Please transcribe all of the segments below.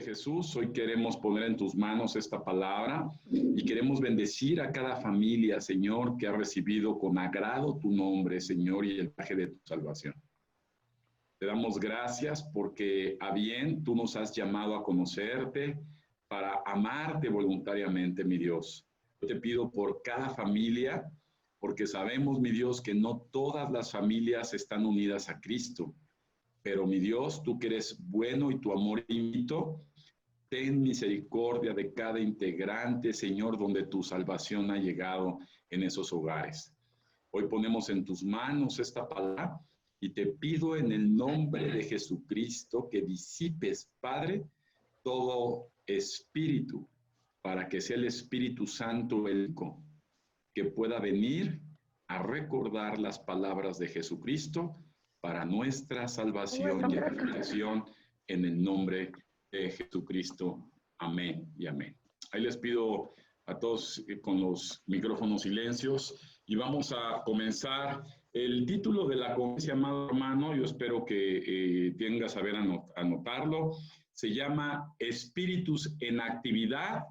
Jesús, hoy queremos poner en tus manos esta palabra y queremos bendecir a cada familia, Señor, que ha recibido con agrado tu nombre, Señor, y el traje de tu salvación. Te damos gracias porque a bien tú nos has llamado a conocerte para amarte voluntariamente, mi Dios. Yo te pido por cada familia, porque sabemos, mi Dios, que no todas las familias están unidas a Cristo. Pero mi Dios, tú que eres bueno y tu amor infinito, ten misericordia de cada integrante, Señor, donde tu salvación ha llegado en esos hogares. Hoy ponemos en tus manos esta palabra y te pido en el nombre de Jesucristo que disipes, Padre, todo espíritu, para que sea el Espíritu Santo el que pueda venir a recordar las palabras de Jesucristo para nuestra salvación y edificación en el nombre de Jesucristo. Amén y amén. Ahí les pido a todos con los micrófonos silencios y vamos a comenzar. El título de la conferencia, amado hermano, yo espero que tengas a ver anotarlo, se llama Espíritus en actividad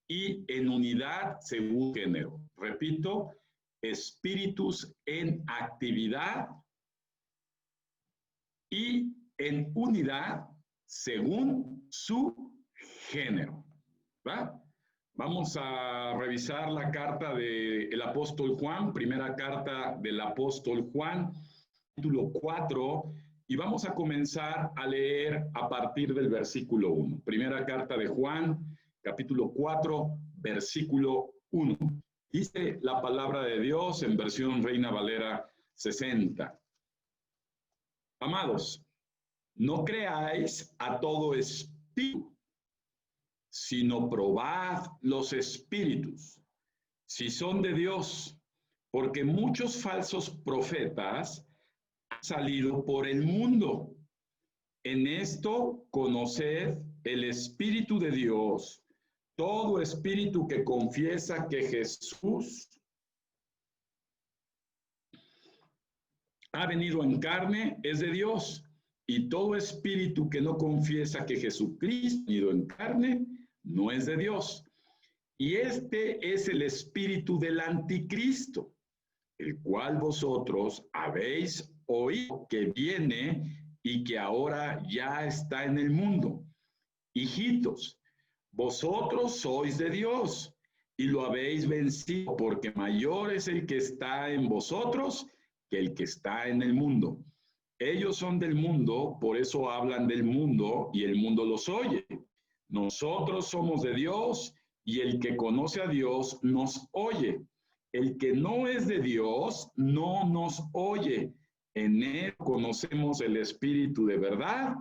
y en unidad según género. Repito, espíritus en actividad y en unidad según su género. ¿Va? Vamos a revisar la carta del apóstol Juan, primera carta del apóstol Juan, capítulo 4, y vamos a comenzar a leer a partir del versículo 1. Primera carta de Juan, capítulo 4, versículo 1. Dice la palabra de Dios en versión Reina Valera 60. Amados, no creáis a todo espíritu, sino probad los espíritus, si son de Dios, porque muchos falsos profetas han salido por el mundo. En esto conoced el Espíritu de Dios. Todo espíritu que confiesa que Jesús ha venido en carne es de Dios, y todo espíritu que no confiesa que Jesucristo ha venido en carne no es de Dios. Y este es el espíritu del anticristo, el cual vosotros habéis oído que viene y que ahora ya está en el mundo. Hijitos, vosotros sois de Dios y lo habéis vencido, porque mayor es el que está en vosotros que el que está en el mundo. Ellos son del mundo, por eso hablan del mundo y el mundo los oye. Nosotros somos de Dios y el que conoce a Dios nos oye. El que no es de Dios no nos oye. En él conocemos el espíritu de verdad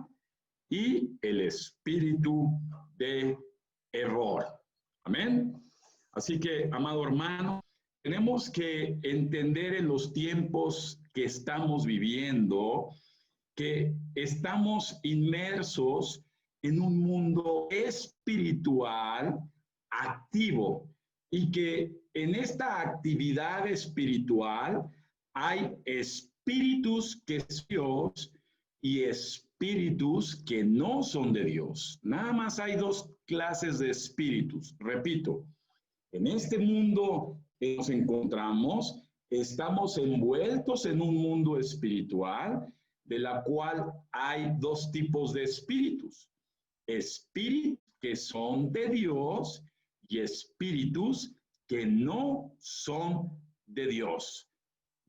y el espíritu de error. Amén. Así que, amado hermano, tenemos que entender en los tiempos que estamos viviendo que estamos inmersos en un mundo espiritual activo y que en esta actividad espiritual hay espíritus que son de Dios y espíritus que no son de Dios. Nada más hay dos clases de espíritus. Repito, en este mundo que nos encontramos, estamos envueltos en un mundo espiritual de la cual hay dos tipos de espíritus. Espíritus que son de Dios y espíritus que no son de Dios.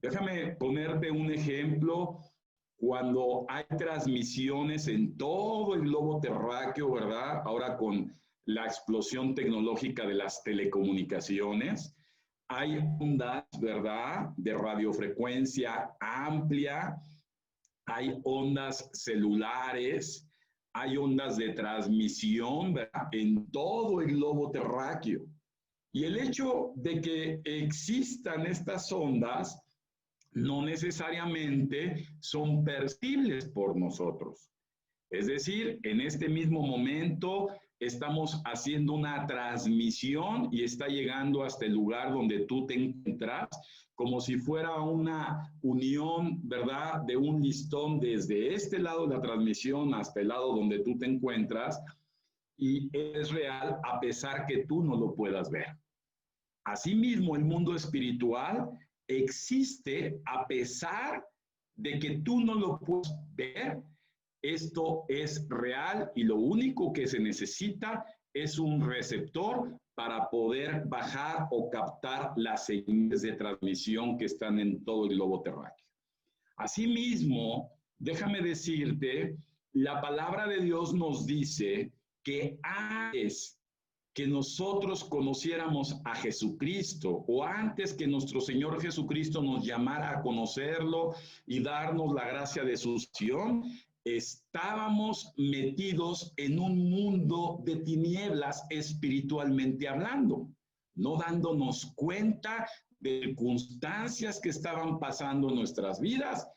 Déjame ponerte un ejemplo. Cuando hay transmisiones en todo el globo terráqueo, ¿verdad? Ahora con la explosión tecnológica de las telecomunicaciones, hay ondas, ¿verdad?, de radiofrecuencia amplia, hay ondas celulares, hay ondas de transmisión, ¿verdad?, en todo el globo terráqueo. Y el hecho de que existan estas ondas no necesariamente son percibibles por nosotros. Es decir, en este mismo momento estamos haciendo una transmisión y está llegando hasta el lugar donde tú te encuentras, como si fuera una unión, ¿verdad?, de un listón desde este lado de la transmisión hasta el lado donde tú te encuentras. y es real a pesar que tú no lo puedas ver. Asimismo, el mundo espiritual existe a pesar de que tú no lo puedes ver. Esto es real y lo único que se necesita es un receptor para poder bajar o captar las señales de transmisión que están en todo el globo terráqueo. Asimismo, déjame decirte, la palabra de Dios nos dice que antes que nosotros conociéramos a Jesucristo o antes que nuestro Señor Jesucristo nos llamara a conocerlo y darnos la gracia de su acción, estábamos metidos en un mundo de tinieblas espiritualmente hablando, no dándonos cuenta de circunstancias que estaban pasando en nuestras vidas,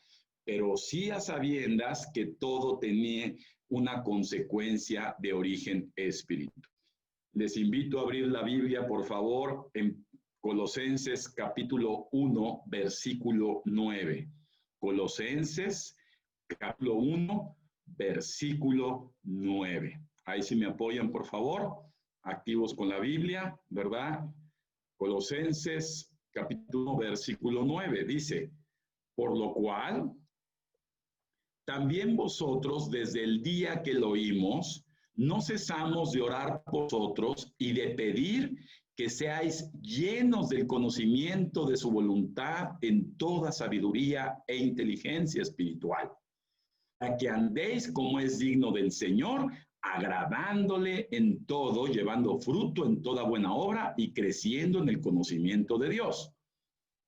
pero sí a sabiendas que todo tenía una consecuencia de origen espiritual. Les invito a abrir la Biblia, por favor, en Colosenses capítulo 1, versículo 9. Colosenses capítulo 1, versículo 9. Ahí sí me apoyan, por favor. Activos con la Biblia, ¿verdad? Colosenses capítulo 1, versículo 9. Dice, por lo cual, también vosotros desde el día que lo oímos, no cesamos de orar por vosotros y de pedir que seáis llenos del conocimiento de su voluntad en toda sabiduría e inteligencia espiritual, para que andéis como es digno del Señor, agradándole en todo, llevando fruto en toda buena obra y creciendo en el conocimiento de Dios,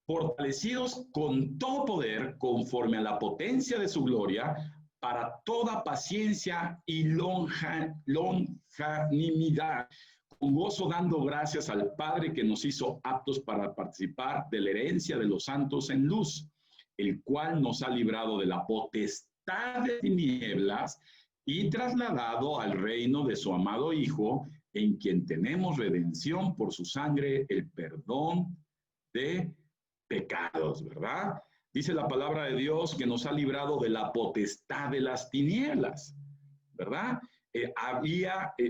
fortalecidos con todo poder conforme a la potencia de su gloria, para toda paciencia y longanimidad, con gozo dando gracias al Padre que nos hizo aptos para participar de la herencia de los santos en luz, el cual nos ha librado de la potestad de tinieblas y trasladado al reino de su amado Hijo, en quien tenemos redención por su sangre, el perdón de pecados, ¿verdad? Dice la palabra de Dios que nos ha librado de la potestad de las tinieblas, ¿verdad?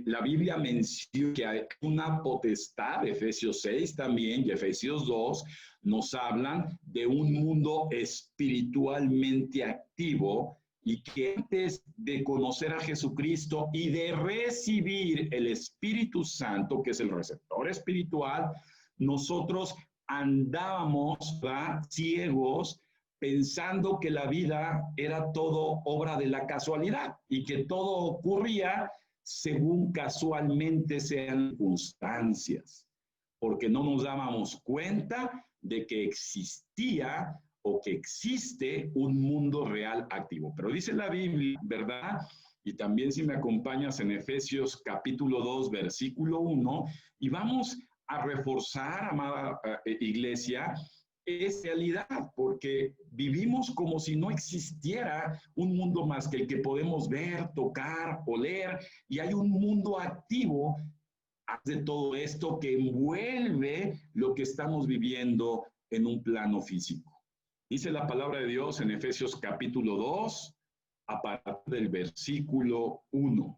La Biblia menciona que hay una potestad, Efesios 6 también y Efesios 2, nos hablan de un mundo espiritualmente activo y que antes de conocer a Jesucristo y de recibir el Espíritu Santo, que es el receptor espiritual, nosotros andábamos, ¿verdad?, ciegos, pensando que la vida era todo obra de la casualidad y que todo ocurría según casualmente sean circunstancias, porque no nos dábamos cuenta de que existía o que existe un mundo real activo. Pero dice la Biblia, ¿verdad? Y también si me acompañas en Efesios capítulo 2, versículo 1, y vamos a reforzar, amada iglesia, es realidad, porque vivimos como si no existiera un mundo más que el que podemos ver, tocar, oler, y hay un mundo activo de todo esto que envuelve lo que estamos viviendo en un plano físico. Dice la palabra de Dios en Efesios capítulo 2, a partir del versículo 1.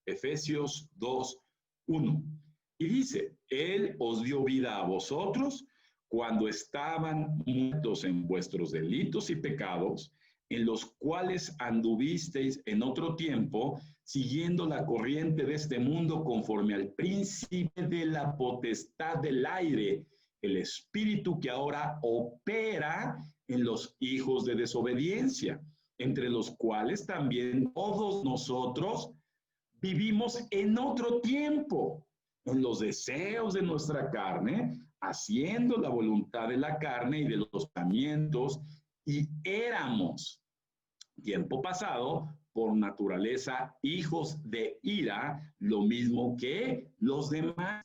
Efesios 2, 1. Y dice, Él os dio vida a vosotros cuando estaban muertos en vuestros delitos y pecados, en los cuales anduvisteis en otro tiempo, siguiendo la corriente de este mundo conforme al príncipe de la potestad del aire, el espíritu que ahora opera en los hijos de desobediencia, entre los cuales también todos nosotros vivimos en otro tiempo, en los deseos de nuestra carne, haciendo la voluntad de la carne y de los pensamientos, y éramos, tiempo pasado, por naturaleza, hijos de ira, lo mismo que los demás.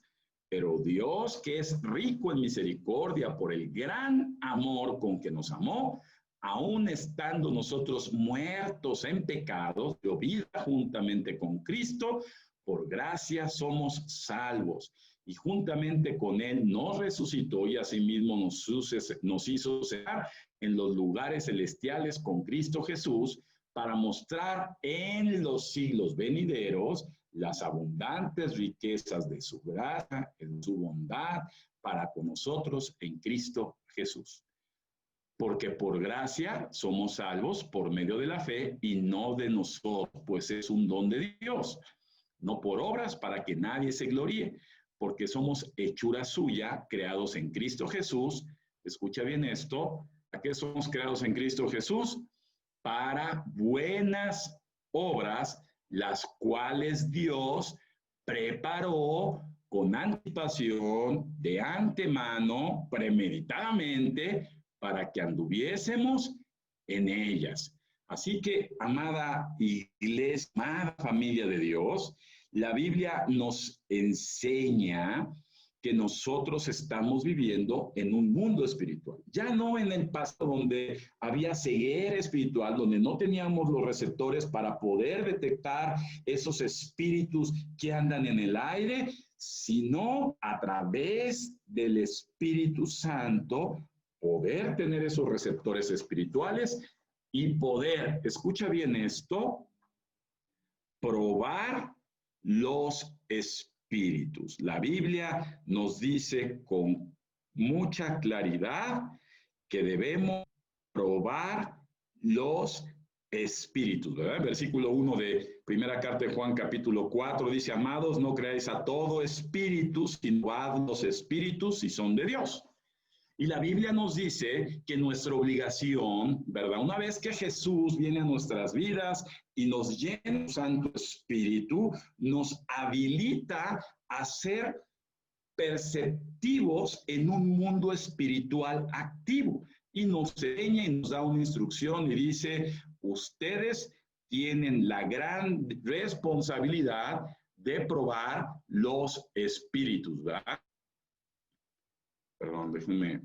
Pero Dios, que es rico en misericordia por el gran amor con que nos amó, aun estando nosotros muertos en pecados, dio vida juntamente con Cristo, por gracia somos salvos. Y juntamente con Él nos resucitó y asimismo nos hizo sentar en los lugares celestiales con Cristo Jesús, para mostrar en los siglos venideros las abundantes riquezas de su gracia, en su bondad para con nosotros en Cristo Jesús. Porque por gracia somos salvos por medio de la fe y no de nosotros, pues es un don de Dios, no por obras para que nadie se gloríe, porque somos hechura suya, creados en Cristo Jesús. Escucha bien esto, ¿a qué somos creados en Cristo Jesús? Para buenas obras, las cuales Dios preparó con anticipación, de antemano, premeditadamente, para que anduviésemos en ellas. Así que, amada iglesia, amada familia de Dios, la Biblia nos enseña que nosotros estamos viviendo en un mundo espiritual. Ya no en el pasado donde había ceguera espiritual, donde no teníamos los receptores para poder detectar esos espíritus que andan en el aire, sino a través del Espíritu Santo poder tener esos receptores espirituales y poder, escucha bien esto, probar los espíritus. La Biblia nos dice con mucha claridad que debemos probar los espíritus, ¿verdad? El versículo 1 de primera carta de Juan capítulo 4 dice, amados, no creáis a todo espíritu, sino a los espíritus si son de Dios. Y la Biblia nos dice que nuestra obligación, ¿verdad? Una vez que Jesús viene a nuestras vidas y nos llena el Santo Espíritu, nos habilita a ser perceptivos en un mundo espiritual activo. Y nos enseña y nos da una instrucción y dice, ustedes tienen la gran responsabilidad de probar los espíritus, ¿verdad? Perdón, déjenme,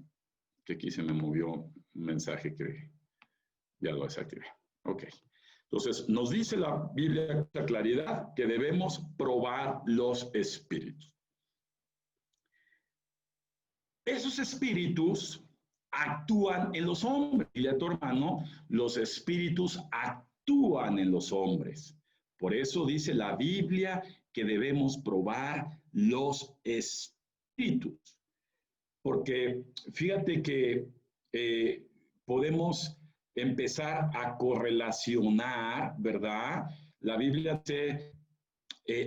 que aquí se me movió un mensaje que ya lo desactivé. Ok. Entonces, nos dice la Biblia con claridad que debemos probar los espíritus. Esos espíritus actúan en los hombres. Dile a tu hermano, los espíritus actúan en los hombres. Por eso dice la Biblia que debemos probar los espíritus. Porque fíjate que podemos empezar a correlacionar, ¿verdad? La Biblia dice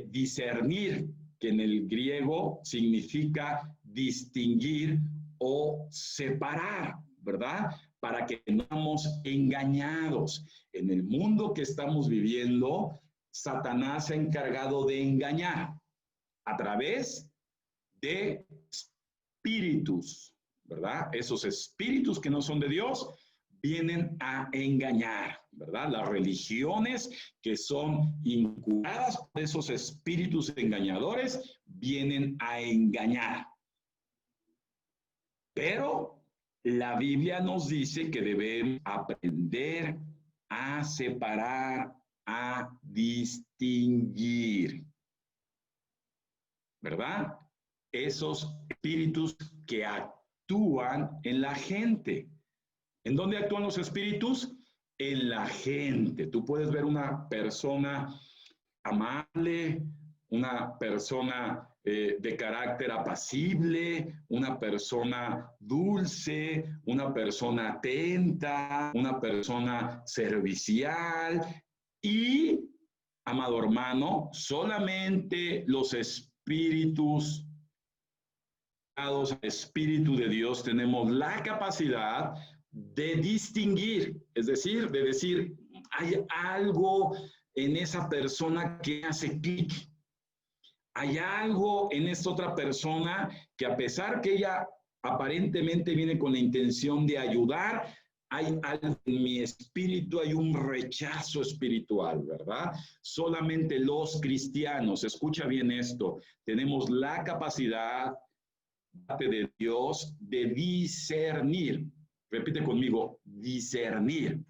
discernir, que en el griego significa distinguir o separar, ¿verdad? Para que no seamos engañados. En el mundo que estamos viviendo, Satanás se ha encargado de engañar a través de espíritus, ¿verdad? Esos espíritus que no son de Dios vienen a engañar, ¿verdad? Las religiones que son incubadas por esos espíritus engañadores vienen a engañar. Pero la Biblia nos dice que debemos aprender a separar, a distinguir, ¿verdad? Esos espíritus que actúan en la gente. ¿En dónde actúan los espíritus? En la gente. Tú puedes ver una persona amable, una persona de carácter apacible, una persona dulce, una persona atenta, una persona servicial y, amado hermano, solamente los espíritus, al Espíritu de Dios, tenemos la capacidad de distinguir, es decir, de decir, hay algo en esa persona que hace clic. Hay algo en esta otra persona que, a pesar que ella aparentemente viene con la intención de ayudar, hay algo en mi espíritu, hay un rechazo espiritual, ¿verdad? Solamente los cristianos, escucha bien esto, tenemos la capacidad de Dios de discernir. Repite conmigo, discernir,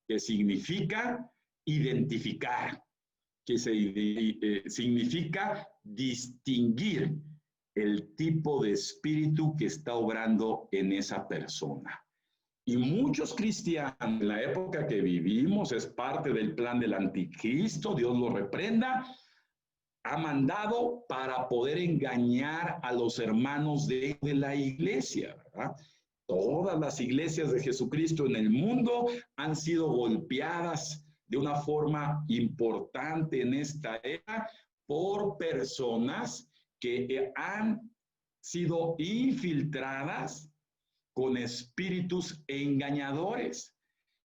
que significa identificar, que significa distinguir el tipo de espíritu que está obrando en esa persona. Y muchos cristianos en la época que vivimos, es parte del plan del anticristo, Dios lo reprenda, ha mandado para poder engañar a los hermanos de la iglesia, ¿verdad? Todas las iglesias de Jesucristo en el mundo han sido golpeadas de una forma importante en esta era por personas que han sido infiltradas con espíritus engañadores.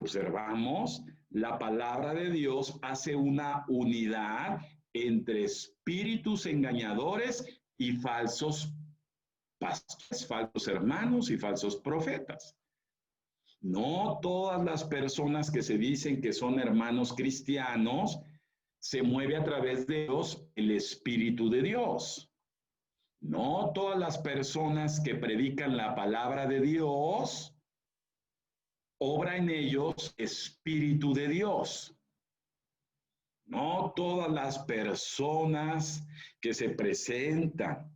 Observamos, la palabra de Dios hace una unidad entre espíritus engañadores y falsos pastores, falsos hermanos y falsos profetas. No todas las personas que se dicen que son hermanos cristianos se mueve a través de Dios el Espíritu de Dios. No todas las personas que predican la palabra de Dios obra en ellos Espíritu de Dios. No todas las personas que se presentan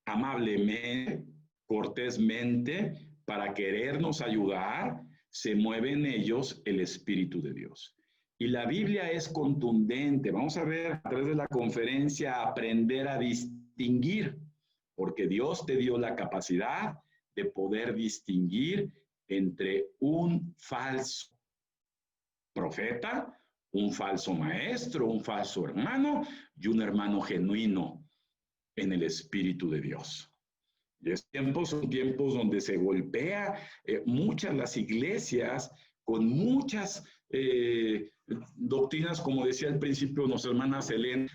amablemente, cortésmente, para querernos ayudar, se mueve en ellos el Espíritu de Dios. Y la Biblia es contundente. Vamos a ver a través de la conferencia aprender a distinguir, porque Dios te dio la capacidad de poder distinguir entre un falso profeta, un falso maestro, un falso hermano y un hermano genuino en el Espíritu de Dios. Y estos tiempos son tiempos donde se golpea muchas las iglesias con muchas doctrinas, como decía al principio nuestra hermana Selene,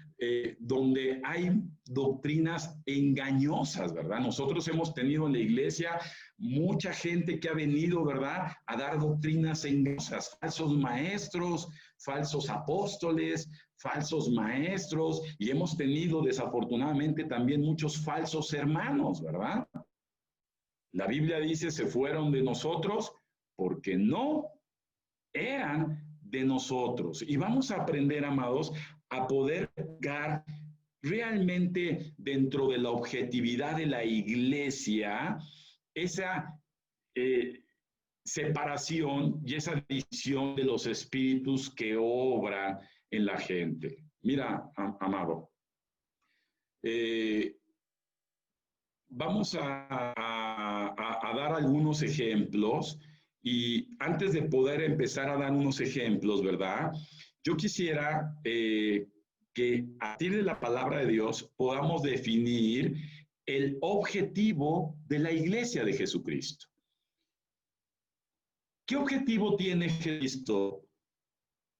donde hay doctrinas engañosas, ¿verdad? Nosotros hemos tenido en la iglesia mucha gente que ha venido, ¿verdad?, a dar doctrinas engañosas, falsos maestros, falsos apóstoles, falsos maestros, y hemos tenido desafortunadamente también muchos falsos hermanos, ¿verdad? La Biblia dice, se fueron de nosotros porque no eran de nosotros. Y vamos a aprender, amados, a poder buscar realmente dentro de la objetividad de la iglesia esa separación y esa división de los espíritus que obran en la gente. Mira, amado, vamos a dar algunos ejemplos. Y antes de poder empezar a dar unos ejemplos, ¿verdad? Yo quisiera que a partir de la palabra de Dios podamos definir el objetivo de la iglesia de Jesucristo. ¿Qué objetivo tiene Cristo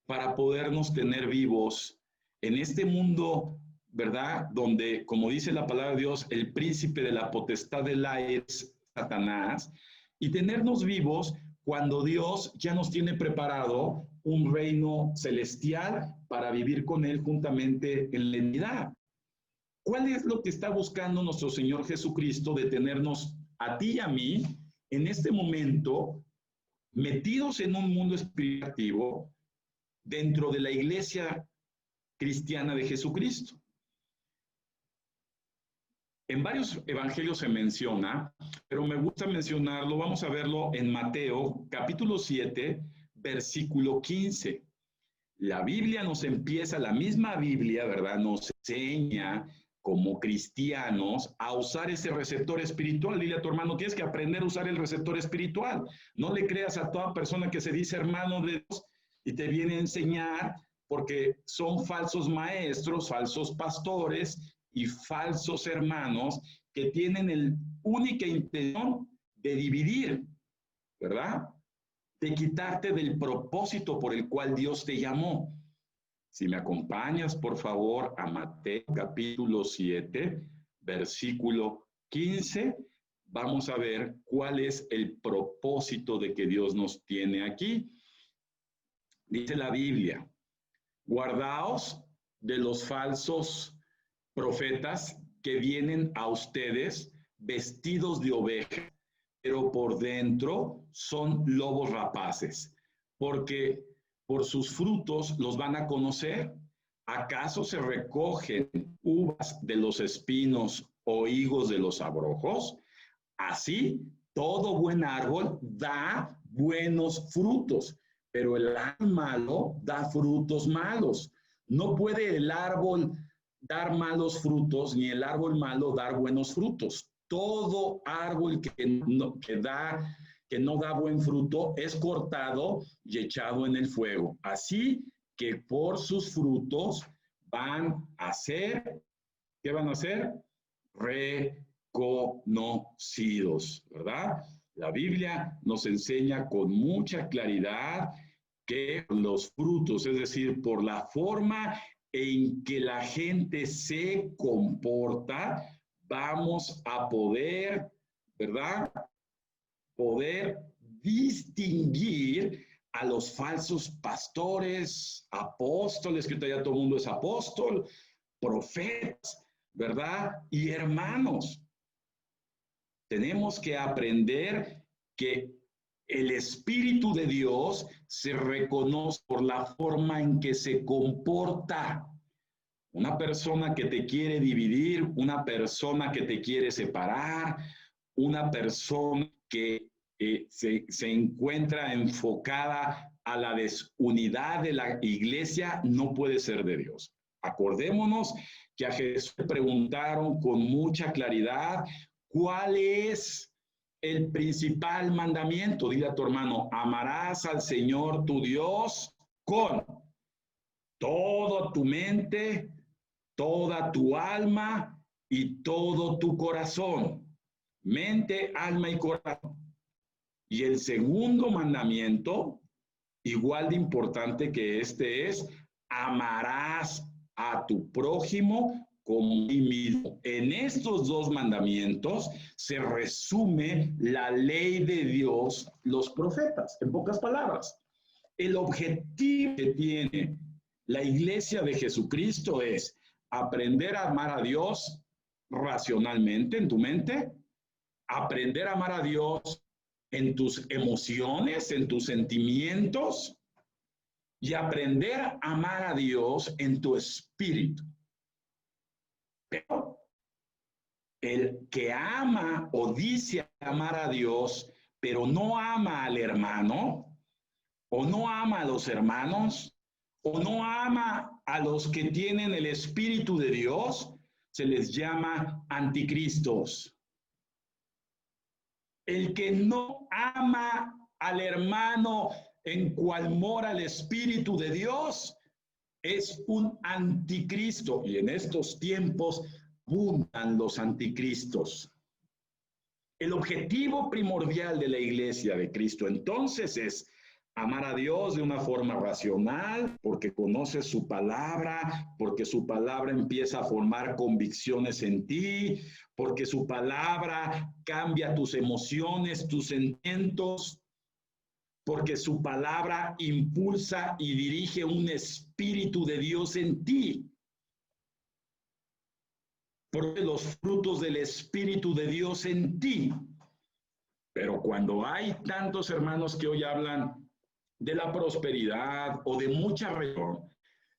para podernos tener vivos en este mundo, ¿verdad? Donde, como dice la palabra de Dios, el príncipe de la potestad del aire es Satanás, y tenernos vivos cuando Dios ya nos tiene preparado un reino celestial para vivir con Él juntamente en la eternidad. ¿Cuál es lo que está buscando nuestro Señor Jesucristo de tenernos a ti y a mí en este momento metidos en un mundo espiritual dentro de la iglesia cristiana de Jesucristo? En varios evangelios se menciona, pero me gusta mencionarlo, vamos a verlo en Mateo, capítulo 7, versículo 15. La Biblia nos empieza, la misma Biblia, ¿verdad?, nos enseña como cristianos a usar ese receptor espiritual. Dile a tu hermano, tienes que aprender a usar el receptor espiritual. No le creas a toda persona que se dice hermano de Dios y te viene a enseñar, porque son falsos maestros, falsos pastores y falsos hermanos que tienen la única intención de dividir, ¿verdad? De quitarte del propósito por el cual Dios te llamó. Si me acompañas, por favor, a Mateo capítulo 7, versículo 15, vamos a ver cuál es el propósito de que Dios nos tiene aquí. Dice la Biblia, guardaos de los falsos profetas que vienen a ustedes vestidos de oveja, pero por dentro son lobos rapaces, porque por sus frutos los van a conocer. ¿Acaso se recogen uvas de los espinos o higos de los abrojos? Así, todo buen árbol da buenos frutos, pero el árbol malo da frutos malos. No puede el árbol dar malos frutos, ni el árbol malo dar buenos frutos. Todo árbol que no da buen fruto es cortado y echado en el fuego. Así que por sus frutos van a ser, ¿qué van a ser? Reconocidos, ¿verdad? La Biblia nos enseña con mucha claridad que los frutos, es decir, por la forma en que la gente se comporta, vamos a poder, ¿verdad? Poder distinguir a los falsos pastores, apóstoles, que ya todo el mundo es apóstol, profetas, ¿verdad? Y hermanos. Tenemos que aprender que el Espíritu de Dios se reconoce por la forma en que se comporta. Una persona que te quiere dividir, una persona que te quiere separar, una persona que se encuentra enfocada a la desunidad de la iglesia, no puede ser de Dios. Acordémonos que a Jesús le preguntaron con mucha claridad cuál es el principal mandamiento. Dile a tu hermano, amarás al Señor tu Dios con toda tu mente, toda tu alma y todo tu corazón. Mente, alma y corazón. Y el segundo mandamiento, igual de importante que este, es amarás a tu prójimo como a ti mismo. En estos dos mandamientos se resume la ley de Dios, los profetas, en pocas palabras. El objetivo que tiene la iglesia de Jesucristo es aprender a amar a Dios racionalmente en tu mente, aprender a amar a Dios en tus emociones, en tus sentimientos, y aprender a amar a Dios en tu espíritu. Pero el que ama o dice amar a Dios, pero no ama al hermano, o no ama a los hermanos, o no ama a los que tienen el Espíritu de Dios, se les llama anticristos. El que no ama al hermano en cual mora el Espíritu de Dios es un anticristo. Y en estos tiempos abundan los anticristos. El objetivo primordial de la iglesia de Cristo entonces es amar a Dios de una forma racional, porque conoces su palabra, porque su palabra empieza a formar convicciones en ti, porque su palabra cambia tus emociones, tus sentimientos, porque su palabra impulsa y dirige un espíritu de Dios en ti. Porque los frutos del Espíritu de Dios en ti. Pero cuando hay tantos hermanos que hoy hablan de la prosperidad o de mucha religión,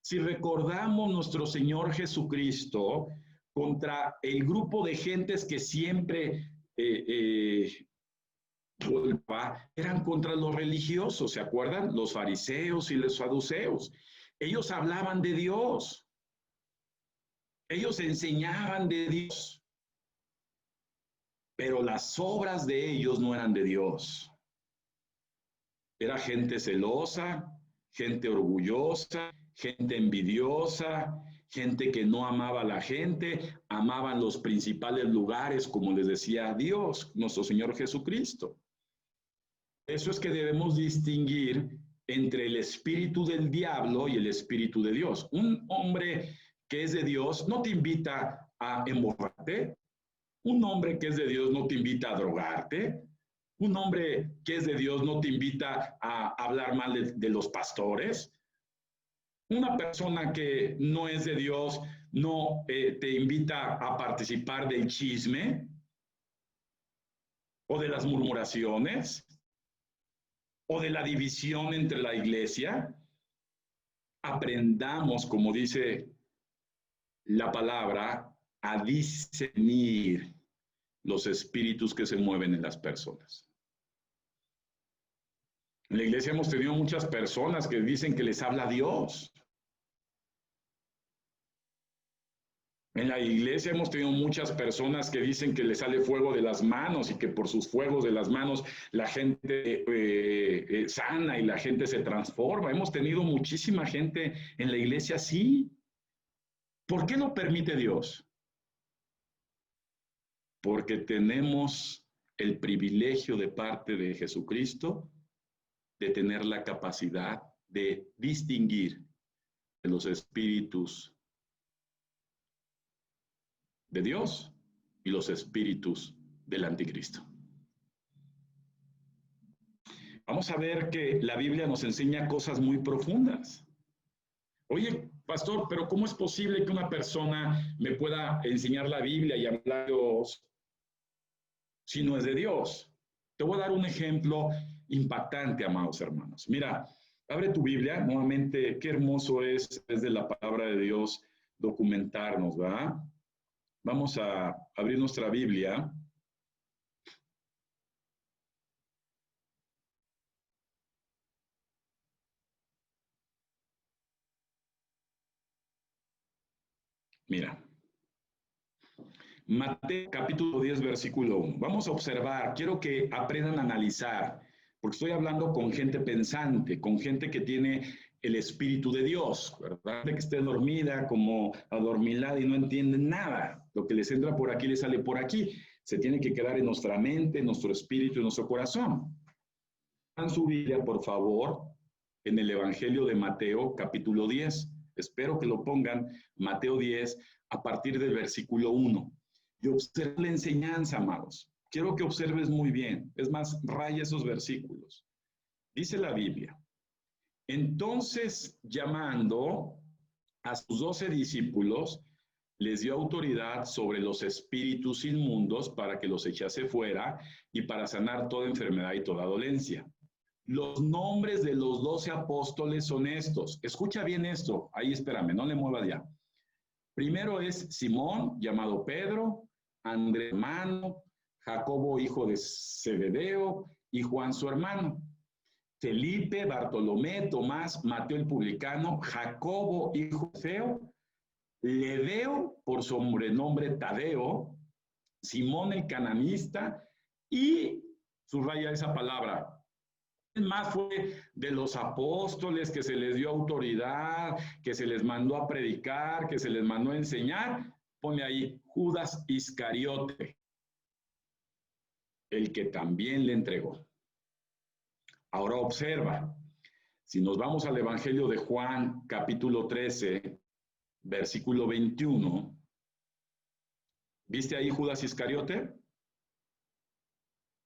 si recordamos nuestro Señor Jesucristo contra el grupo de gentes que siempre eran contra los religiosos, ¿se acuerdan? Los fariseos y los saduceos. Ellos hablaban de Dios. Ellos enseñaban de Dios, pero las obras de ellos no eran de Dios. Era gente celosa, gente orgullosa, gente envidiosa, gente que no amaba a la gente, amaban los principales lugares, como les decía Dios, nuestro Señor Jesucristo. Eso es que debemos distinguir entre el espíritu del diablo y el espíritu de Dios. Un hombre que es de Dios no te invita a emborracharte. Un hombre que es de Dios no te invita a drogarte. Un hombre que es de Dios no te invita a hablar mal de los pastores. Una persona que no es de Dios no te invita a participar del chisme o de las murmuraciones o de la división entre la iglesia. Aprendamos, como dice la palabra, a discernir los espíritus que se mueven en las personas. En la iglesia hemos tenido muchas personas que dicen que les habla Dios. En la iglesia hemos tenido muchas personas que dicen que le sale fuego de las manos y que por sus fuegos de las manos la gente sana y la gente se transforma. Hemos tenido muchísima gente en la iglesia así. ¿Por qué lo permite Dios? Porque tenemos el privilegio de parte de Jesucristo de tener la capacidad de distinguir de los espíritus de Dios y los espíritus del anticristo. Vamos a ver que la Biblia nos enseña cosas muy profundas. Oye, pastor, pero ¿cómo es posible que una persona me pueda enseñar la Biblia y hablar de Dios si no es de Dios? Te voy a dar un ejemplo impactante, amados hermanos. Mira, abre tu Biblia, nuevamente, qué hermoso es desde la palabra de Dios documentarnos, ¿verdad? Vamos a abrir nuestra Biblia. Mira, Mateo capítulo 10, versículo 1. Vamos a observar, quiero que aprendan a analizar, porque estoy hablando con gente pensante, con gente que tiene el Espíritu de Dios, ¿verdad? De que esté dormida como adormilada y no entienden nada. Lo que les entra por aquí les sale por aquí. Se tiene que quedar en nuestra mente, en nuestro espíritu, en nuestro corazón. Pongan su Biblia, por favor, en el Evangelio de Mateo, capítulo 10. Espero que lo pongan, Mateo 10, a partir del versículo 1. Y observen la enseñanza, amados. Quiero que observes muy bien. Es más, raya esos versículos. Dice la Biblia: entonces, llamando a sus 12 discípulos, les dio autoridad sobre los espíritus inmundos para que los echase fuera y para sanar toda enfermedad y toda dolencia. Los nombres de los 12 apóstoles son estos. Escucha bien esto. Ahí espérame, no le muevas ya. Primero es Simón, llamado Pedro, Andrés hermano, Jacobo hijo de Zebedeo y Juan su hermano, Felipe, Bartolomé, Tomás, Mateo el publicano, Jacobo hijo de Feo, Lebeo por sobrenombre Tadeo, Simón el cananista y subraya esa palabra. Más fue de los apóstoles que se les dio autoridad, que se les mandó a predicar, que se les mandó a enseñar. Pone ahí Judas Iscariote, el que también le entregó. Ahora observa, si nos vamos al Evangelio de Juan, capítulo 13, versículo 21, ¿viste ahí Judas Iscariote?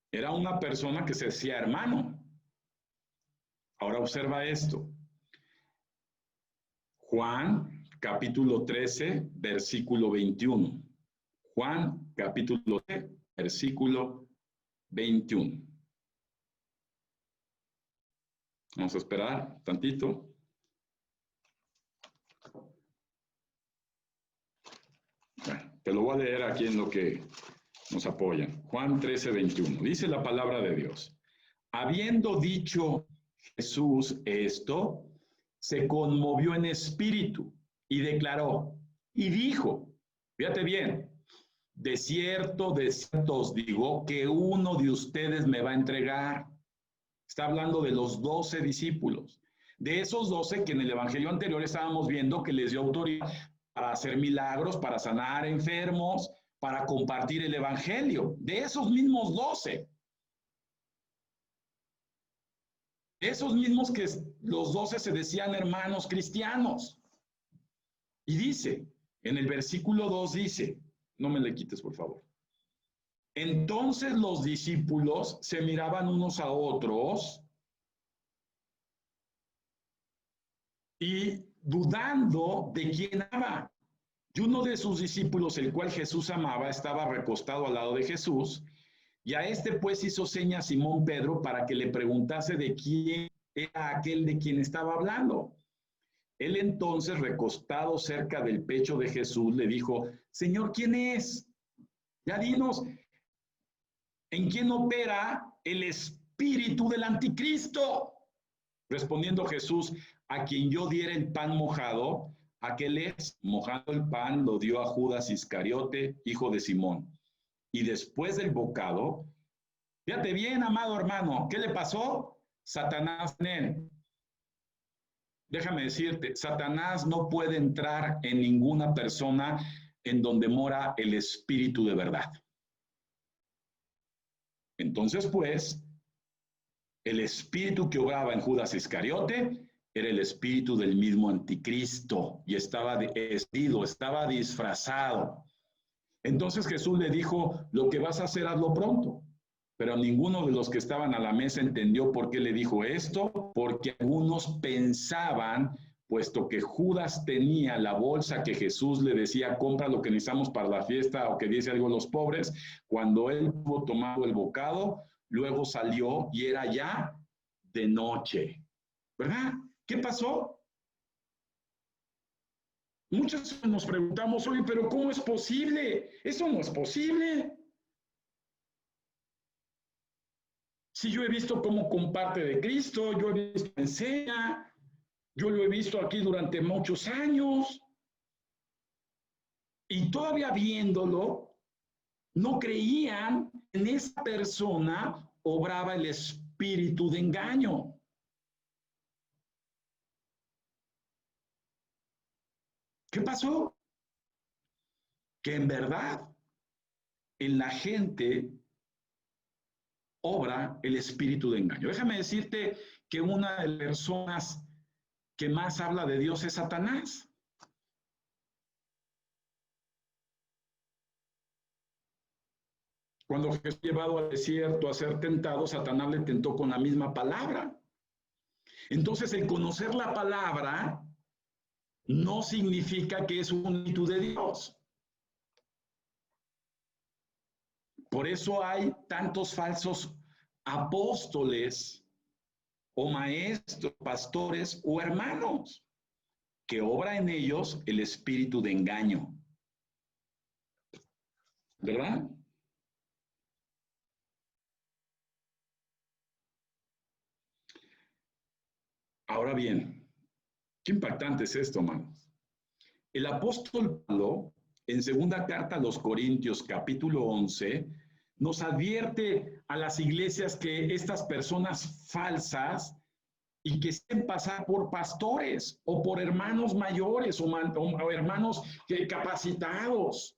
Era una persona que se decía hermano. Ahora observa esto. Juan, capítulo 13, versículo 21. Juan, capítulo 13, versículo 21. Vamos a esperar tantito. Bueno, te lo voy a leer aquí en lo que nos apoyan. Juan 13, 21. Dice la palabra de Dios: habiendo dicho Jesús esto, se conmovió en espíritu y declaró y dijo, fíjate bien, de cierto os digo que uno de ustedes me va a entregar. Está hablando de los 12 discípulos. De esos 12 que en el evangelio anterior estábamos viendo que les dio autoridad para hacer milagros, para sanar enfermos, para compartir el evangelio. De esos mismos 12. Esos mismos que los 12 se decían hermanos cristianos. Y dice, en el versículo 2 dice, no me le quites por favor. Entonces los discípulos se miraban unos a otros y dudando de quién amaba. Y uno de sus discípulos, el cual Jesús amaba, estaba recostado al lado de Jesús. Y a este pues hizo seña a Simón Pedro para que le preguntase de quién era aquel de quien estaba hablando. Él entonces, recostado cerca del pecho de Jesús, le dijo, Señor, ¿quién es? Ya dinos, ¿en quién opera el espíritu del anticristo? Respondiendo Jesús, a quien yo diera el pan mojado, Aquel es, mojando el pan, lo dio a Judas Iscariote, hijo de Simón. Y después del bocado, fíjate bien, amado hermano, ¿qué le pasó? Satanás en él. Déjame decirte, Satanás no puede entrar en ninguna persona en donde mora el Espíritu de verdad. Entonces, pues, el espíritu que obraba en Judas Iscariote era el espíritu del mismo anticristo y estaba vestido, estaba disfrazado. Entonces Jesús le dijo, lo que vas a hacer, hazlo pronto. Pero ninguno de los que estaban a la mesa entendió por qué le dijo esto, porque algunos pensaban, puesto que Judas tenía la bolsa que Jesús le decía, compra lo que necesitamos para la fiesta o que diese algo a los pobres, cuando él hubo tomado el bocado, luego salió y era ya de noche. ¿Verdad? ¿Qué pasó? Muchas veces nos preguntamos, oye, pero ¿cómo es posible? Eso no es posible. Si yo he visto cómo comparte de Cristo, yo he visto que enseña, yo lo he visto aquí durante muchos años. Y todavía viéndolo, no creían en esa persona obraba el espíritu de engaño. ¿Qué pasó? Que en verdad en la gente obra el espíritu de engaño. Déjame decirte que una de las personas que más habla de Dios es Satanás. Cuando Jesús fue llevado al desierto a ser tentado, Satanás le tentó con la misma palabra. Entonces, el conocer la palabra no significa que es un espíritu de Dios. Por eso hay tantos falsos apóstoles o maestros, pastores o hermanos, que obra en ellos el espíritu de engaño. ¿Verdad? Ahora bien, qué impactante es esto, hermanos. El apóstol Pablo, en segunda carta a los Corintios, capítulo 11, nos advierte a las iglesias que estas personas falsas y que se hacen pasar por pastores o por hermanos mayores o hermanos capacitados.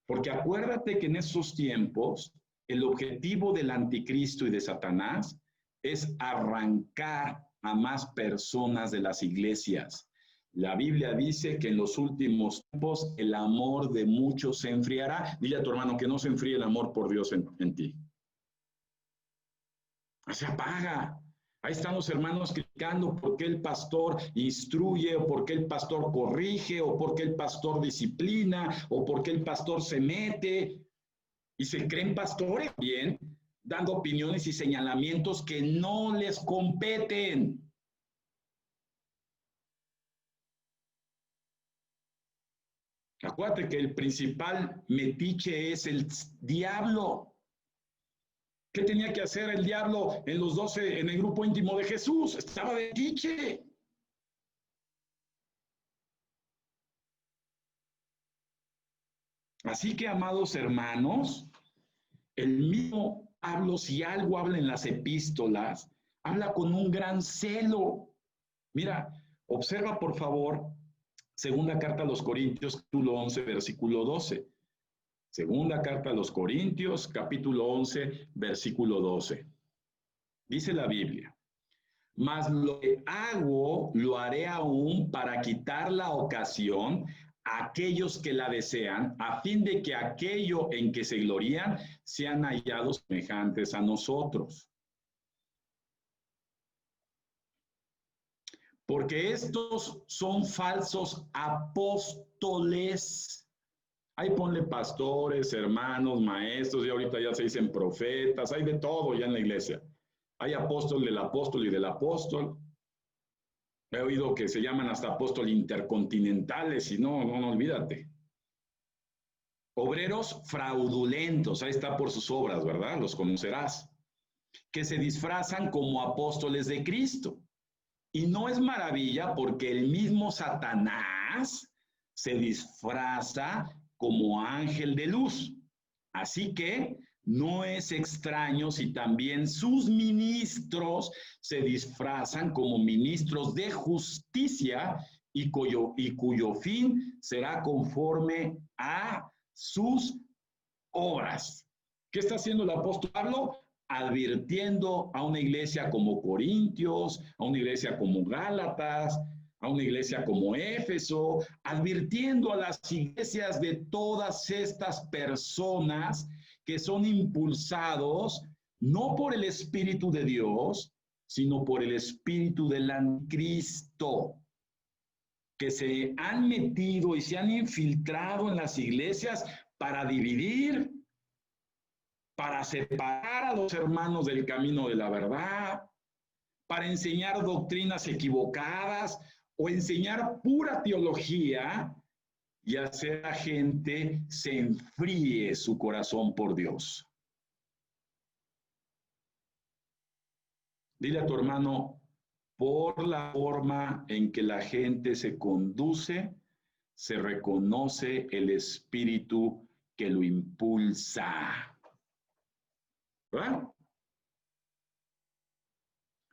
Porque acuérdate que en esos tiempos el objetivo del anticristo y de Satanás es arrancar a más personas de las iglesias. La Biblia dice que en los últimos tiempos el amor de muchos se enfriará. Dile a tu hermano que no se enfríe el amor por Dios en ti. Se apaga. Ahí están los hermanos criticando por qué el pastor instruye, o por qué el pastor corrige, o por qué el pastor disciplina, o por qué el pastor se mete. Y se creen pastores bien, dando opiniones y señalamientos que no les competen. Acuérdate que el principal metiche es el diablo. ¿Qué tenía que hacer el diablo en los 12, en el grupo íntimo de Jesús? Estaba de metiche. Así que, amados hermanos, el mismo Pablo, si algo habla en las epístolas, habla con un gran celo. Mira, observa por favor, segunda carta a los Corintios, capítulo 11, versículo 12. Segunda carta a los Corintios, capítulo 11, versículo 12. Dice la Biblia, mas lo que hago, lo haré aún para quitar la ocasión a aquellos que la desean, a fin de que aquello en que se glorían sean hallados semejantes a nosotros. Porque estos son falsos apóstoles. Ahí ponle pastores, hermanos, maestros, y ahorita ya se dicen profetas, hay de todo ya en la iglesia. Hay apóstol del apóstol y del apóstol. He oído que se llaman hasta apóstol intercontinentales y no, olvídate. Obreros fraudulentos, ahí está por sus obras, ¿verdad? Los conocerás. Que se disfrazan como apóstoles de Cristo. Y no es maravilla porque el mismo Satanás se disfraza como ángel de luz. Así que no es extraño si también sus ministros se disfrazan como ministros de justicia y cuyo fin será conforme a sus obras. ¿Qué está haciendo el apóstol Pablo? Advirtiendo a una iglesia como Corintios, a una iglesia como Gálatas, a una iglesia como Éfeso, advirtiendo a las iglesias de todas estas personas que son impulsados no por el Espíritu de Dios, sino por el espíritu del anticristo, que se han metido y se han infiltrado en las iglesias para dividir, para separar a los hermanos del camino de la verdad, para enseñar doctrinas equivocadas o enseñar pura teología y hacer a la gente se enfríe su corazón por Dios. Dile a tu hermano, por la forma en que la gente se conduce, se reconoce el espíritu que lo impulsa. ¿Verdad?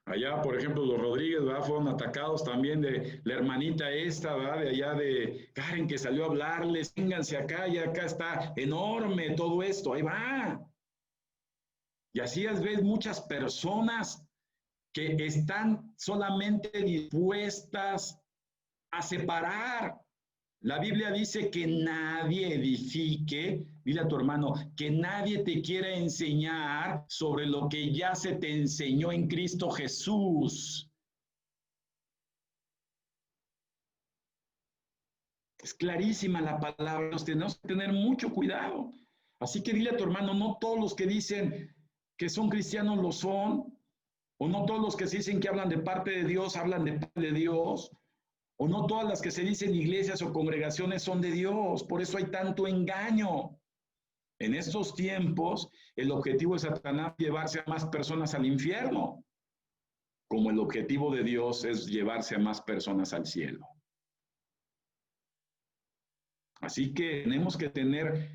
Allá, por ejemplo, los Rodríguez, ¿verdad? Fueron atacados también de la hermanita esta, ¿verdad? De allá de Karen, que salió a hablarles, vénganse acá, y acá está enorme todo esto, ahí va. Y así ves muchas personas que están solamente dispuestas a separar. La Biblia dice que nadie edifique, dile a tu hermano, que nadie te quiera enseñar sobre lo que ya se te enseñó en Cristo Jesús. Es clarísima la palabra, nos tenemos que tener mucho cuidado. Así que dile a tu hermano, no todos los que dicen que son cristianos lo son, o no todos los que se dicen que hablan de parte de Dios, hablan de parte de Dios. O no todas las que se dicen iglesias o congregaciones son de Dios, por eso hay tanto engaño. En estos tiempos, el objetivo de Satanás es llevarse a más personas al infierno, como el objetivo de Dios es llevarse a más personas al cielo. Así que tenemos que tener,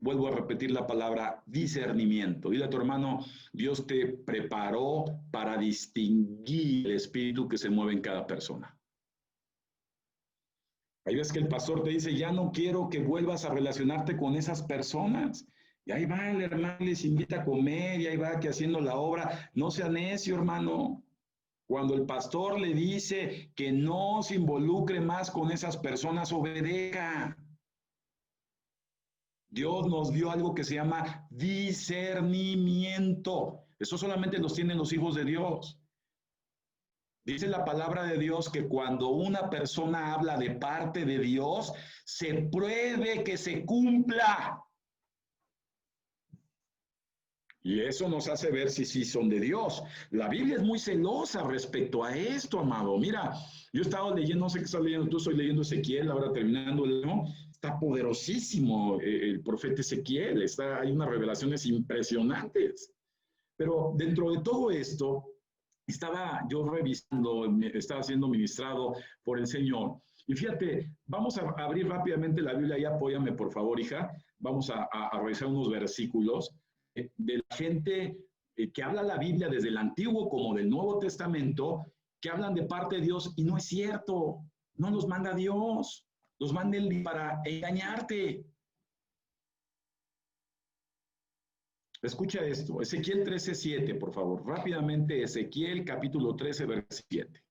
vuelvo a repetir la palabra, discernimiento. Dile a tu hermano, Dios te preparó para distinguir el espíritu que se mueve en cada persona. Hay veces que el pastor te dice, ya no quiero que vuelvas a relacionarte con esas personas. Y ahí va el hermano, les invita a comer, y ahí va que haciendo la obra. No sea necio, hermano. Cuando el pastor le dice que no se involucre más con esas personas, obedezca. Dios nos dio algo que se llama discernimiento. Eso solamente los tienen los hijos de Dios. Dice la palabra de Dios que cuando una persona habla de parte de Dios, se pruebe que se cumpla. Y eso nos hace ver si sí son de Dios. La Biblia es muy celosa respecto a esto, amado. Mira, yo estaba leyendo, no sé qué estás leyendo tú, estoy leyendo Ezequiel, ahora terminando el libro. Está poderosísimo el profeta Ezequiel, hay unas revelaciones impresionantes. Pero dentro de todo esto, estaba yo revisando, estaba siendo ministrado por el Señor. Y fíjate, vamos a abrir rápidamente la Biblia y apóyame, por favor, hija. Vamos a revisar unos versículos de la gente que habla la Biblia desde el Antiguo como del Nuevo Testamento, que hablan de parte de Dios y no es cierto. No los manda Dios, los manda Él para engañarte. Escucha esto, Ezequiel 13:7, por favor, rápidamente, Ezequiel capítulo 13, versículo 7.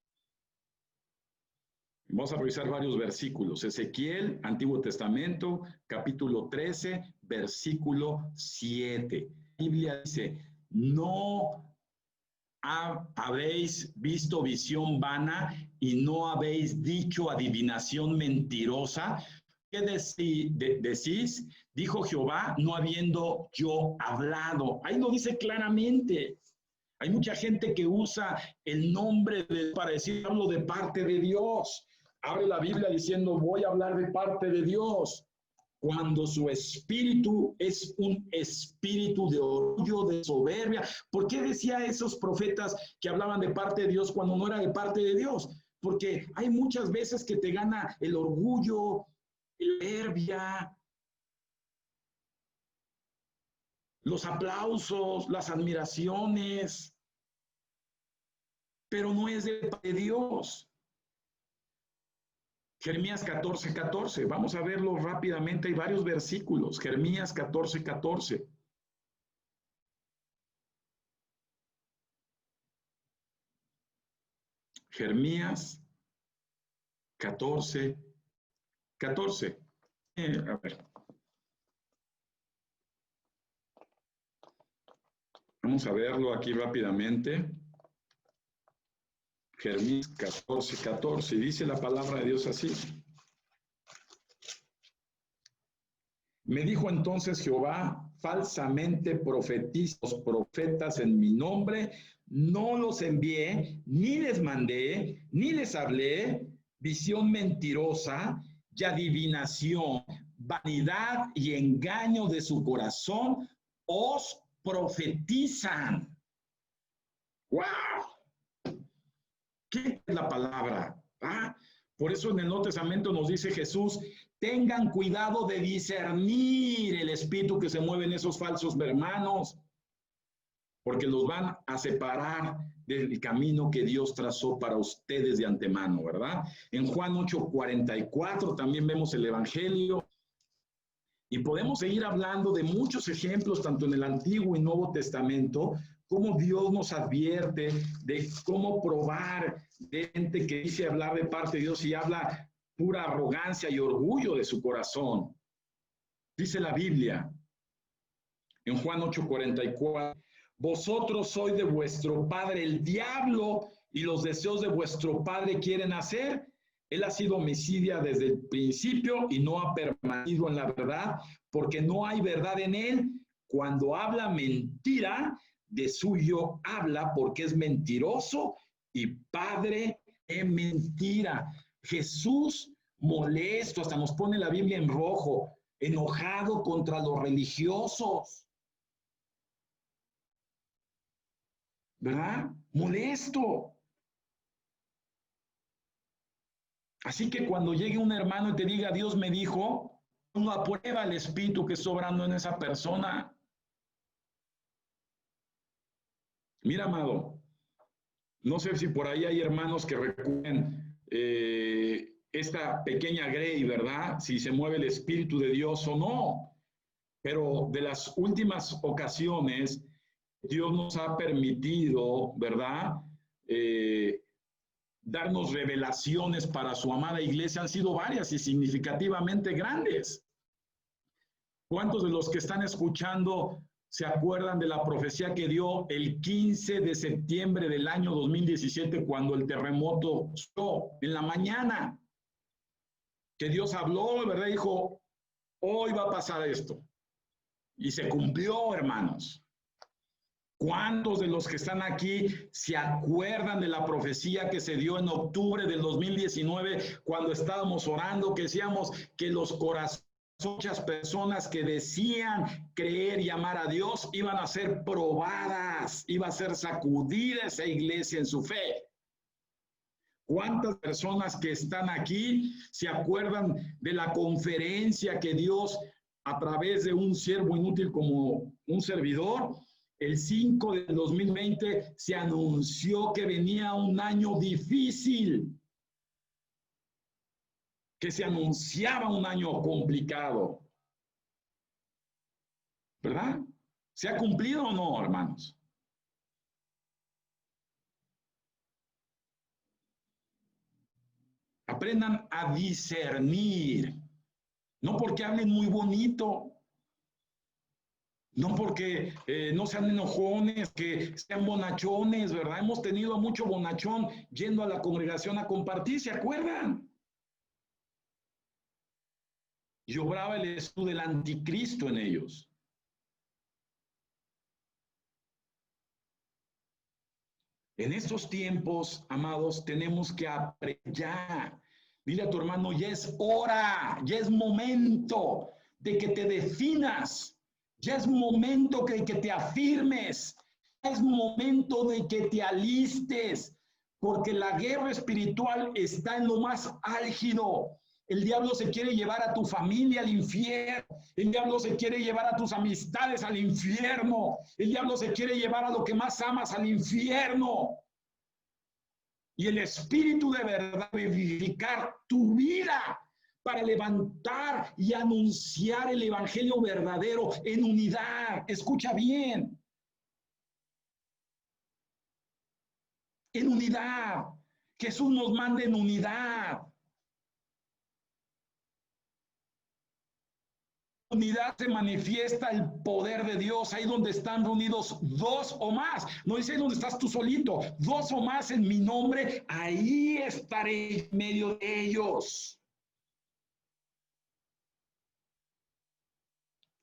Vamos a revisar varios versículos. Ezequiel, Antiguo Testamento, capítulo 13, versículo 7. La Biblia dice, no habéis visto visión vana y no habéis dicho adivinación mentirosa. ¿Qué decís? Dijo Jehová, no habiendo yo hablado. Ahí lo dice claramente. Hay mucha gente que usa el nombre para decir, hablo de parte de Dios. Abre la Biblia diciendo, voy a hablar de parte de Dios. cuando su espíritu es un espíritu de orgullo, de soberbia. ¿Por qué decía esos profetas que hablaban de parte de Dios cuando no era de parte de Dios? Porque hay muchas veces que te gana el orgullo, la soberbia, los aplausos, las admiraciones, pero no es de parte de Dios. Jeremías 14:14, vamos a verlo rápidamente, hay varios versículos. Jeremías 14:14. Jeremías 14:14. A ver. Vamos a verlo aquí rápidamente. Jeremías 14:14. Dice la palabra de Dios así. Me dijo entonces Jehová, falsamente profetizan los profetas en mi nombre, no los envié, ni les mandé, ni les hablé, visión mentirosa y adivinación, vanidad y engaño de su corazón, os profetizan. ¡Wow! ¿Qué es la palabra? Por eso en el Nuevo Testamento nos dice Jesús, tengan cuidado de discernir el espíritu que se mueve en esos falsos hermanos, porque los van a separar del camino que Dios trazó para ustedes de antemano, ¿verdad? En Juan 8:44 también vemos el Evangelio. Y podemos seguir hablando de muchos ejemplos, tanto en el Antiguo y Nuevo Testamento, cómo Dios nos advierte de cómo probar de gente que dice hablar de parte de Dios y habla pura arrogancia y orgullo de su corazón. Dice la Biblia en Juan 8:44, vosotros sois de vuestro padre el diablo y los deseos de vuestro padre quieren hacer. Él ha sido homicida desde el principio y no ha permanecido en la verdad, porque no hay verdad en él. Cuando habla mentira, de suyo habla porque es mentiroso y padre de mentira. Jesús molesto, hasta nos pone la Biblia en rojo, enojado contra los religiosos, ¿verdad? Molesto. Así que cuando llegue un hermano y te diga, Dios me dijo, no aprueba el espíritu que está obrando en esa persona. Mira, amado, no sé si por ahí hay hermanos que recuerden esta pequeña grey, ¿verdad? Si se mueve el espíritu de Dios o no. Pero de las últimas ocasiones, Dios nos ha permitido, ¿verdad? Darnos revelaciones para su amada iglesia han sido varias y significativamente grandes. ¿Cuántos de los que están escuchando se acuerdan de la profecía que dio el 15 de septiembre del año 2017 cuando el terremoto sucedió en la mañana? Que Dios habló, ¿verdad? Dijo, hoy va a pasar esto. Y se cumplió, hermanos. ¿Cuántos de los que están aquí se acuerdan de la profecía que se dio en octubre del 2019 cuando estábamos orando, que decíamos que los corazones de muchas personas que decían creer y amar a Dios iban a ser probadas, iba a ser sacudida esa iglesia en su fe? ¿Cuántas personas que están aquí se acuerdan de la conferencia que Dios, a través de un siervo inútil como un servidor, el 5 del 2020 se anunció que venía un año difícil, que se anunciaba un año complicado? ¿Verdad? ¿Se ha cumplido o no, hermanos? Aprendan a discernir, no porque hablen muy bonito, no porque no sean enojones, que sean bonachones, ¿verdad? Hemos tenido mucho bonachón yendo a la congregación a compartir, ¿se acuerdan? Y obraba el espíritu del anticristo en ellos. En estos tiempos, amados, tenemos que aprender ya. Dile a tu hermano, ya es hora, ya es momento. de que te definas. Ya es momento de que te afirmes. Ya es momento de que te alistes, porque la guerra espiritual está en lo más álgido. El diablo se quiere llevar a tu familia al infierno. El diablo se quiere llevar a tus amistades al infierno. El diablo se quiere llevar a lo que más amas al infierno. Y el Espíritu de verdad debe vivificar tu vida para levantar y anunciar el Evangelio verdadero en unidad. Escucha bien. En unidad. Jesús nos manda en unidad. Unidad se manifiesta el poder de Dios, ahí donde están reunidos dos o más. No dice ahí donde estás tú solito, dos o más en mi nombre, ahí estaré en medio de ellos.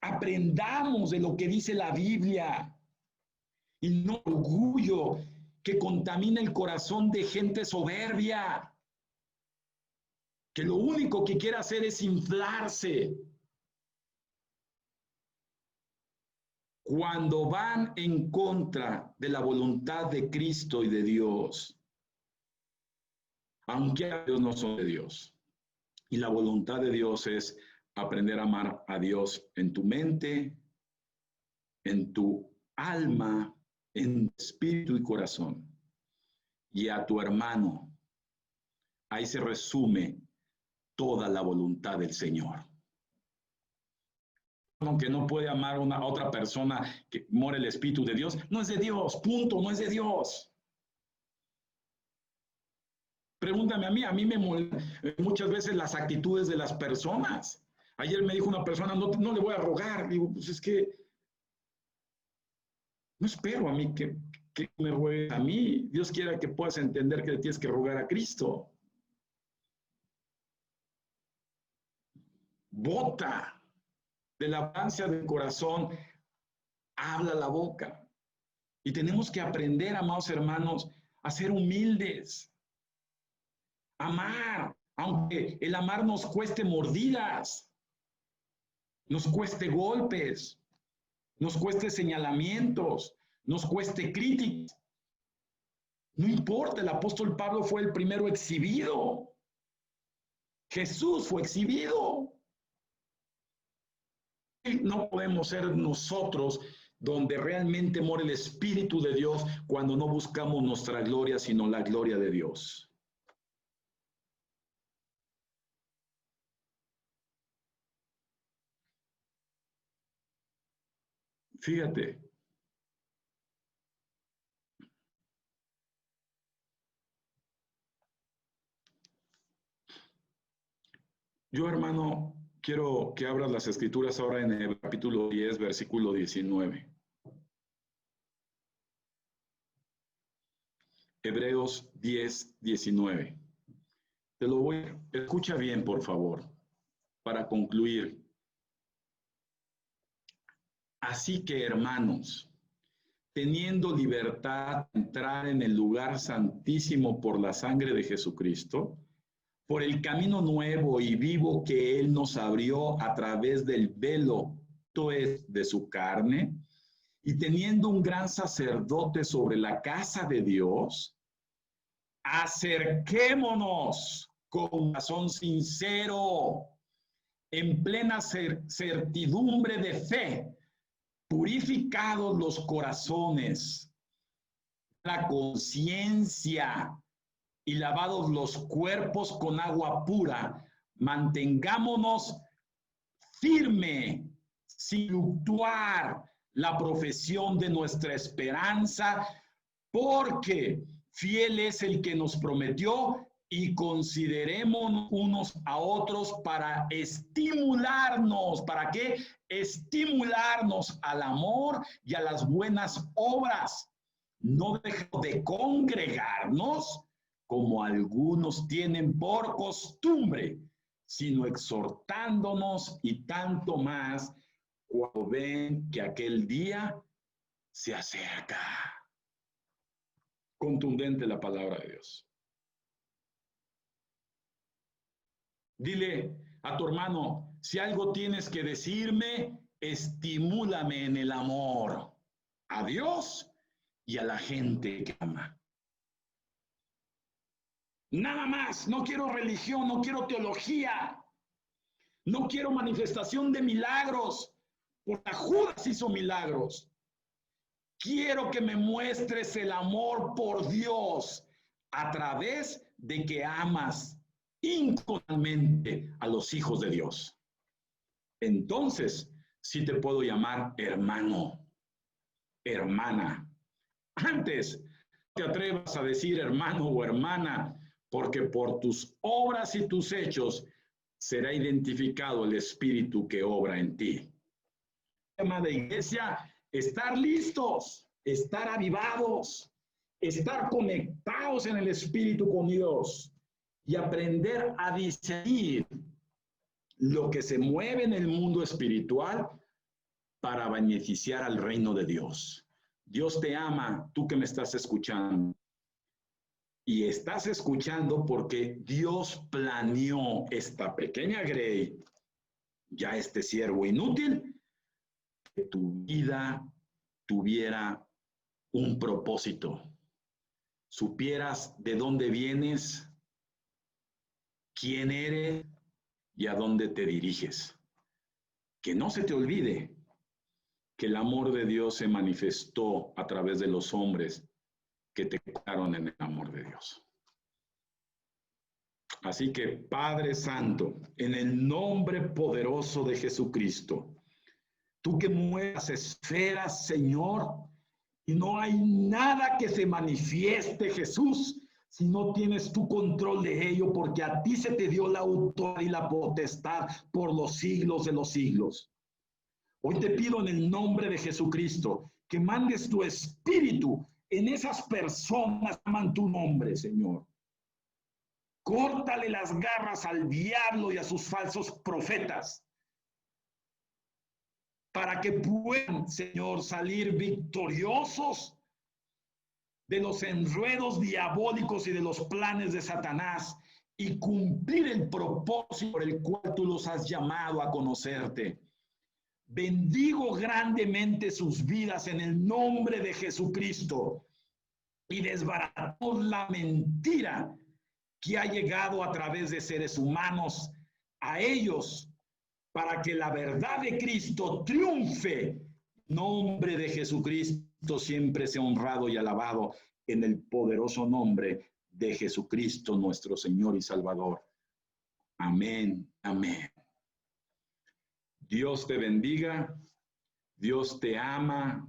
Aprendamos de lo que dice la Biblia y no orgullo que contamina el corazón de gente soberbia, que lo único que quiere hacer es inflarse. Cuando van en contra de la voluntad de Cristo y de Dios, aunque a Dios no son de Dios. Y la voluntad de Dios es aprender a amar a Dios en tu mente, en tu alma, en espíritu y corazón. Y a tu hermano. Ahí se resume toda la voluntad del Señor. Aunque no puede amar a otra persona que mora el Espíritu de Dios, no es de Dios, punto, no es de Dios. Pregúntame a mí me molestan muchas veces las actitudes de las personas. Ayer me dijo una persona, no le voy a rogar. Digo, pues es que no espero a mí que me ruegues a mí. Dios quiera que puedas entender que le tienes que rogar a Cristo. Bota de la abundancia del corazón, habla la boca. Y tenemos que aprender, amados hermanos, a ser humildes. Amar, aunque el amar nos cueste mordidas, nos cueste golpes, nos cueste señalamientos, nos cueste críticas. No importa, el apóstol Pablo fue el primero exhibido. Jesús fue exhibido. No podemos ser nosotros donde realmente mora el Espíritu de Dios cuando no buscamos nuestra gloria, sino la gloria de Dios. Fíjate. Yo, hermano, quiero que abras las escrituras ahora en el capítulo 10, versículo 19. Hebreos 10, 19. Te lo voy, escucha bien, por favor, para concluir. Así que, hermanos, teniendo libertad de entrar en el lugar santísimo por la sangre de Jesucristo, por el camino nuevo y vivo que Él nos abrió a través del velo, esto es, de su carne, y teniendo un gran sacerdote sobre la casa de Dios, acerquémonos con corazón sincero, en plena certidumbre de fe, purificados los corazones, la conciencia y lavados los cuerpos con agua pura, mantengámonos firme, sin fluctuar la profesión de nuestra esperanza, porque fiel es el que nos prometió, y consideremos unos a otros para estimularnos. ¿Para qué? Estimularnos al amor y a las buenas obras. No dejemos de congregarnos como algunos tienen por costumbre, sino exhortándonos, y tanto más cuando ven que aquel día se acerca. Contundente la palabra de Dios. Dile a tu hermano, si algo tienes que decirme, estimúlame en el amor a Dios y a la gente que ama. Nada más, no quiero religión, no quiero teología, no quiero manifestación de milagros, porque Judas hizo milagros. Quiero que me muestres el amor por Dios a través de que amas incondicionalmente a los hijos de Dios. Entonces, sí te puedo llamar hermano, hermana. Antes, te atrevas a decir hermano o hermana, porque por tus obras y tus hechos será identificado el Espíritu que obra en ti. Tema de iglesia, estar listos, estar avivados, estar conectados en el Espíritu con Dios y aprender a discernir lo que se mueve en el mundo espiritual para beneficiar al reino de Dios. Dios te ama, tú que me estás escuchando. Y estás escuchando porque Dios planeó esta pequeña grey, ya este siervo inútil, que tu vida tuviera un propósito. Supieras de dónde vienes, quién eres y a dónde te diriges. Que no se te olvide que el amor de Dios se manifestó a través de los hombres que te quedaron en el amor de Dios. Así que, Padre Santo, en el nombre poderoso de Jesucristo, tú que muevas esferas, Señor, y no hay nada que se manifieste, Jesús, si no tienes tu control de ello, porque a ti se te dio la autoridad y la potestad por los siglos de los siglos. Hoy te pido en el nombre de Jesucristo que mandes tu espíritu en esas personas que aman tu nombre, Señor. Córtale las garras al diablo y a sus falsos profetas para que puedan, Señor, salir victoriosos de los enredos diabólicos y de los planes de Satanás y cumplir el propósito por el cual tú los has llamado a conocerte. Bendigo grandemente sus vidas en el nombre de Jesucristo y desbaratamos la mentira que ha llegado a través de seres humanos a ellos para que la verdad de Cristo triunfe. En nombre de Jesucristo siempre sea honrado y alabado en el poderoso nombre de Jesucristo, nuestro Señor y Salvador. Amén, amén. Dios te bendiga, Dios te ama,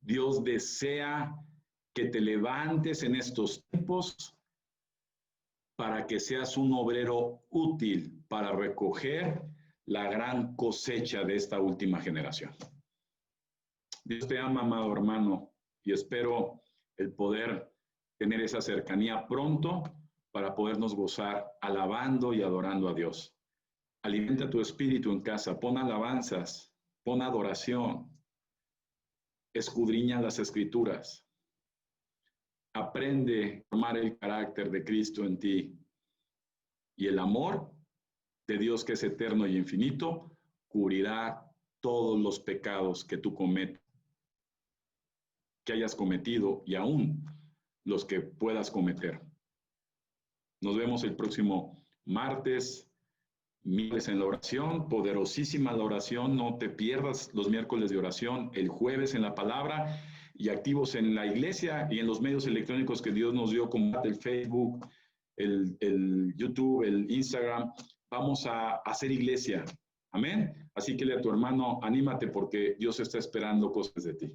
Dios desea que te levantes en estos tiempos para que seas un obrero útil para recoger la gran cosecha de esta última generación. Dios te ama, amado hermano, y espero el poder tener esa cercanía pronto para podernos gozar alabando y adorando a Dios. Alimenta tu espíritu en casa, pon alabanzas, pon adoración, escudriña las escrituras, aprende a formar el carácter de Cristo en ti y el amor de Dios que es eterno y infinito cubrirá todos los pecados que tú que hayas cometido y aún los que puedas cometer. Nos vemos el próximo martes. Miércoles en la oración, poderosísima la oración, no te pierdas los miércoles de oración, el jueves en la palabra y activos en la iglesia y en los medios electrónicos que Dios nos dio, como el Facebook, el YouTube, el Instagram. Vamos a hacer iglesia, amén. Así que a tu hermano, anímate porque Dios está esperando cosas de ti.